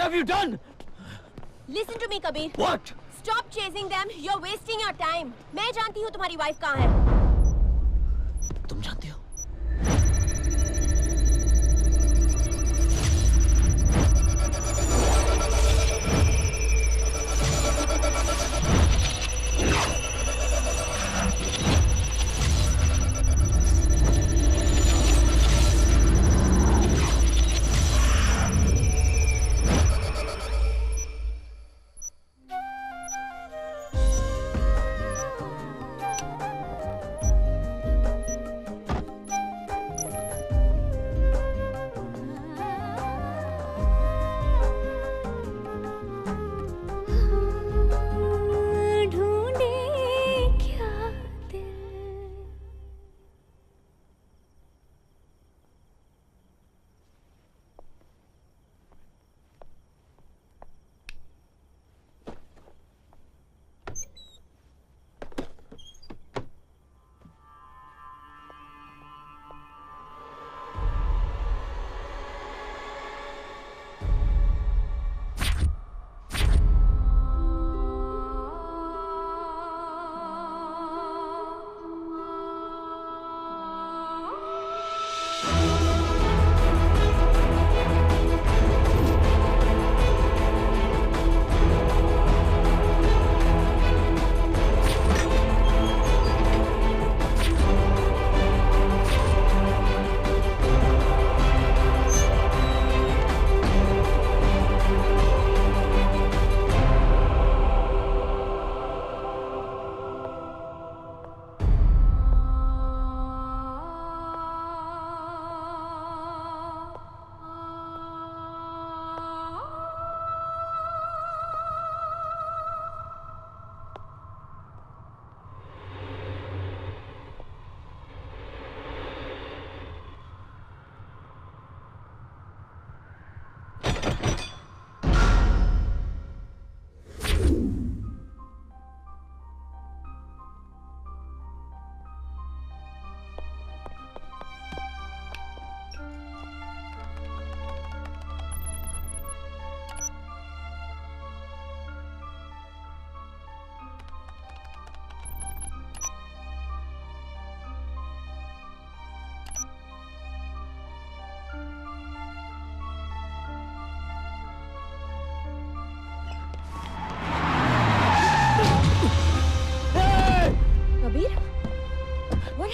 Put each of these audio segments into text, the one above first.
have you done? Listen to me, Kabir. What? Stop chasing them. You're wasting your time. मैं जानती हूँ तुम्हारी wife कहाँ है. तुम जानती हो?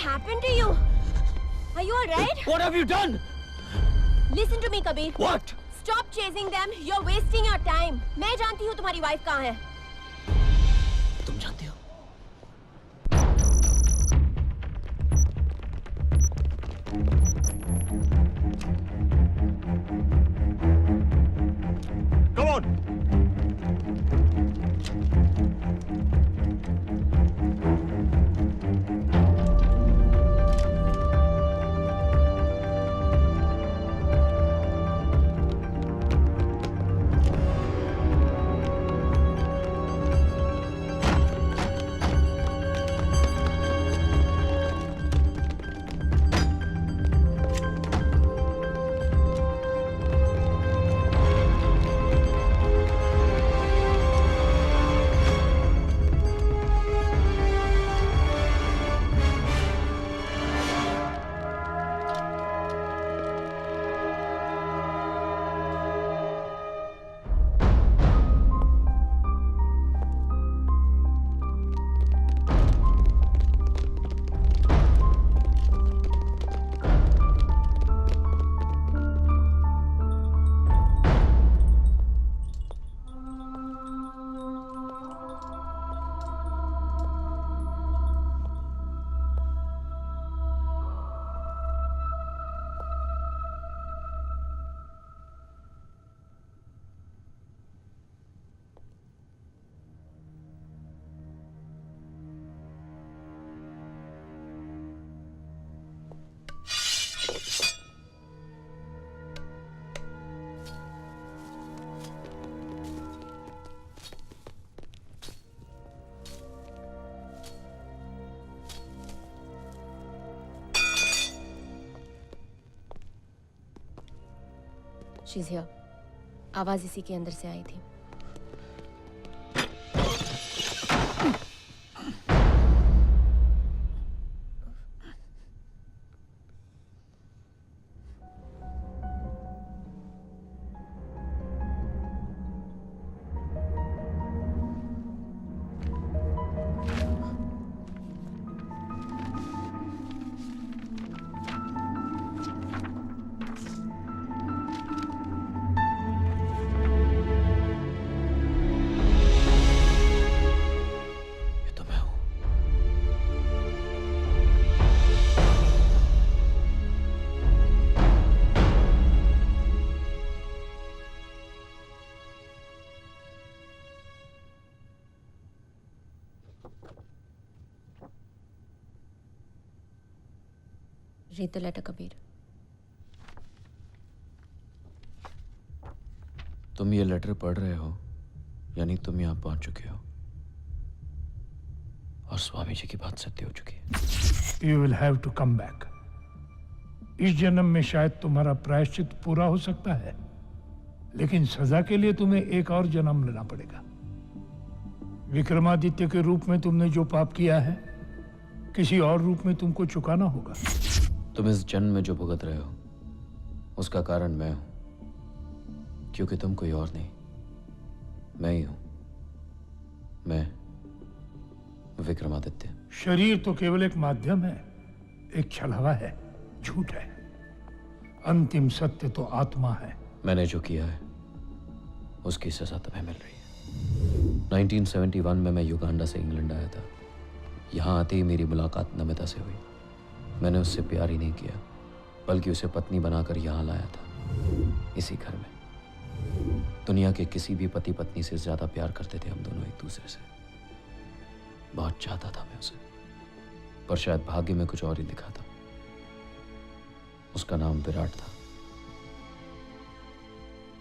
happened to you? Are you alright? What have you done? Listen to me, Kabir. What? Stop chasing them. You're wasting your time. मैं जानती हूँ तुम्हारी वाइफ कहाँ है. तुम जानती हो? Come on. She's here. आवाज इसी के अंदर से आई थी। ये तो मैं हूं। Read the letter, Kabir. तुम ये लेटर पढ़ रहे हो, यानी तुम यहां पहुंच चुके हो और स्वामी जी की बात सत्य हो चुकी है। You will have to come back. इस जन्म में शायद तुम्हारा प्रायश्चित पूरा हो सकता है, लेकिन सजा के लिए तुम्हें एक और जन्म लेना पड़ेगा। विक्रमादित्य के रूप में तुमने जो पाप किया है, किसी और रूप में तुमको चुकाना होगा। तुम इस जन्म में जो भुगत रहे हो, उसका कारण मैं हूं, क्योंकि तुम कोई और नहीं, मैं ही हूं। मैं विक्रमादित्य। शरीर तो केवल एक माध्यम है, एक छलावा है, झूठ है। अंतिम सत्य तो आत्मा है। मैंने जो किया है उसकी सजा तुम्हें मिल रही है। 1971 में मैं युगांडा से इंग्लैंड आया था। यहाँ आते ही मेरी मुलाकात नमिता से हुई। मैंने उससे प्यार ही नहीं किया, बल्कि उसे पत्नी बनाकर यहाँ लाया था, इसी घर में। दुनिया के किसी भी पति पत्नी से ज्यादा प्यार करते थे हम दोनों एक दूसरे से। बहुत चाहता था मैं उसे, पर शायद भाग्य में कुछ और ही लिखा था। उसका नाम विराट था।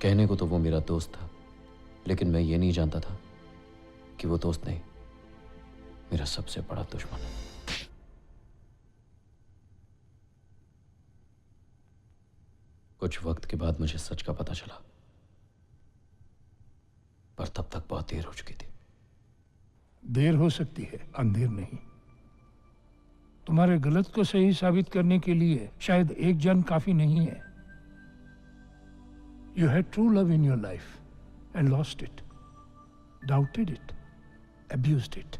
कहने को तो वो मेरा दोस्त था, लेकिन मैं ये नहीं जानता था कि वो दोस्त नहीं, मेरा सबसे बड़ा दुश्मन है। कुछ वक्त के बाद मुझे सच का पता चला, पर तब तक बहुत देर हो चुकी थी। देर हो सकती है, अंधेर नहीं। तुम्हारे गलत को सही साबित करने के लिए शायद एक जन्म काफी नहीं है। You had true love in your life and lost it, doubted it, abused it.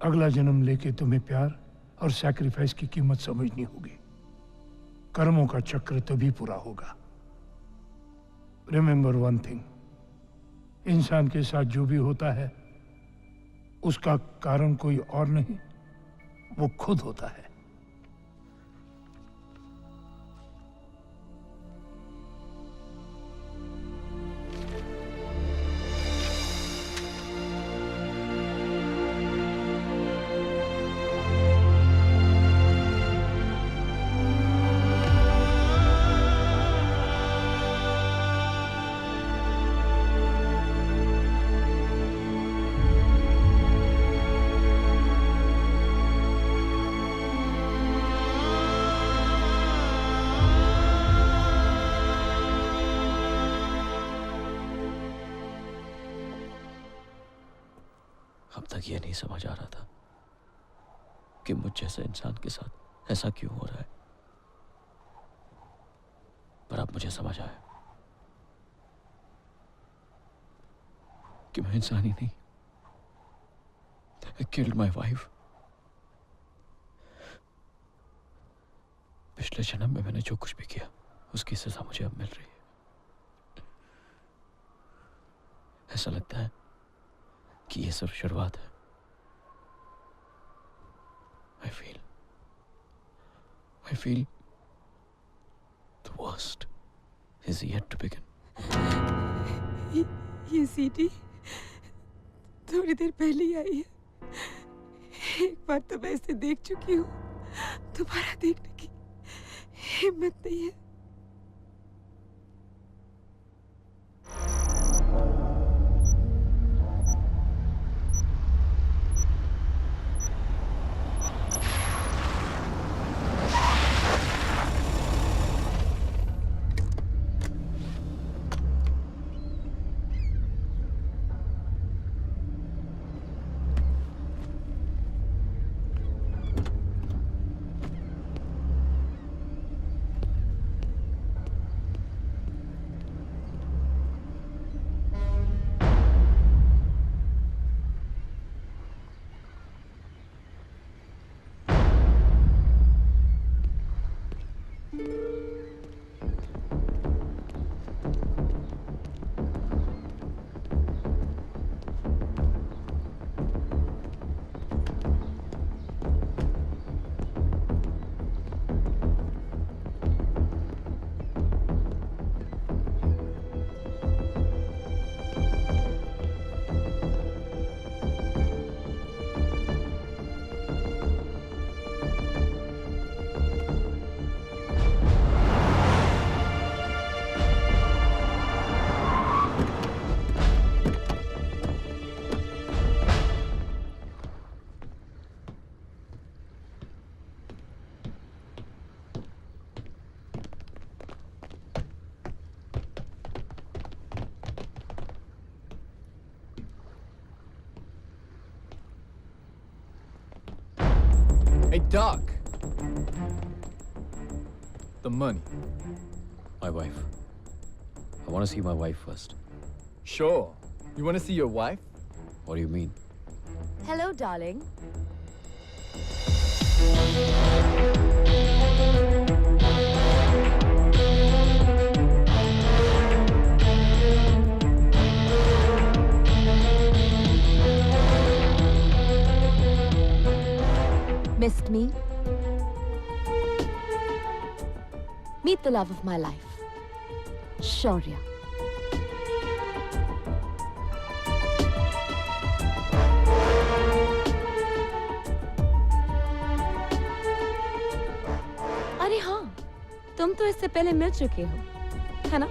अगला जन्म लेके तुम्हें प्यार और सैक्रिफाइस की कीमत समझनी होगी। कर्मों का चक्र तभी पूरा होगा। Remember one thing, इंसान के साथ जो भी होता है उसका कारण कोई और नहीं, वो खुद होता है। अब तक ये नहीं समझ आ रहा था कि मुझ जैसे इंसान के साथ ऐसा क्यों हो रहा है, पर अब मुझे समझ आया कि मैं इंसान ही नहीं। I killed my wife. पिछले जन्म में मैंने जो कुछ भी किया उसकी सजा मुझे अब मिल रही है। ऐसा लगता है कि ये सिर्फ शुरुआत है। I feel the worst is yet to begin. ये सीटी थोड़ी देर पहले ही आई है। एक बार तो मैं इसे देख चुकी हूँ, दोबारा देखने की हिम्मत नहीं है। Doc. The money. My wife. I want to see my wife first. Sure. You want to see your wife? What do you mean? Hello, darling. Missed me? Meet the love of my life, Shaurya. अरे हाँ, तुम तो इससे पहले मिल चुके हो, है ना?